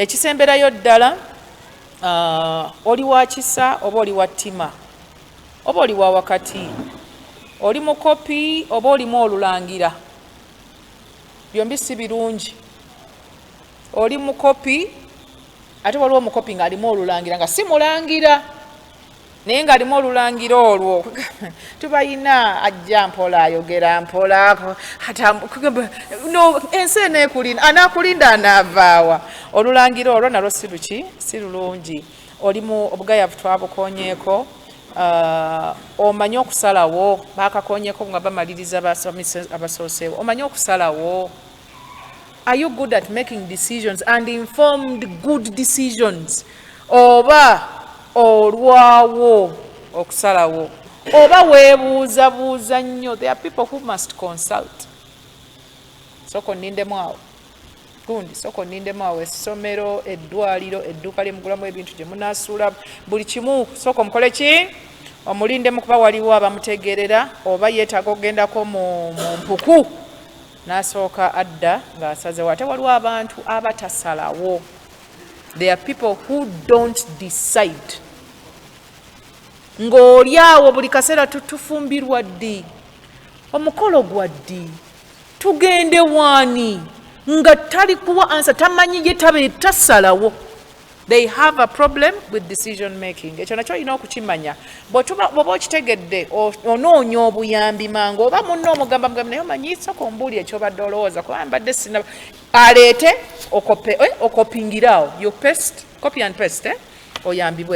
ekisemberayo ddala oli wa kisa oba oli wa ttima oba oli wa wakati oli mukopi oba olimu olulangira byombi si birungi oli mukopi ate waliwo omukopi ng'alimu olulangira nga si mulangira naye ng'alimu olulangira olwo tubayina ajja mpola ayogera mpola no ensi eneekulinda anaakulinda anaavaawa olulangira olwo nalwo si luki si lulungi olimu obugayavu twabukonyeeko omanyi okusalawo baakakonyeeko nga bamaliriza abasooseewo omanyi okusalawo. Are you good at making decisions and informed good decisions? Oba olwawo okusalawo oba weebuuzabuuza nnyo. There are people who must consult. Soko nindemu awo gundi soko nindemu awo essomero eddwaliro edduuka lyemugulamu ebintu gye munaasuula buli kimu soko mukole ki omulindemu kuba waliwo abamutegerera oba yeetaaga ogendako mu mpuku n'asooka adda ng'asazewo. Ate waliwo abantu abatasalawo. There are people who don't decide. Ng'oli awo buli kaseera tufumbirwa ddi omukolo gwa ddi tugende waani nga tali kuwa ansa tamanyi ye tabe tasalawo. They have a problem with decision making. Ekyo nakyo olina okukimanya. Bw'oba okitegedde onoonya obuyambi mangu oba munno omugamba naye omanyi soko mbuuli ekyobadde olowooza kuba mbadde sinaba aleete okopingirawo you paste copy and paste oyambibwe.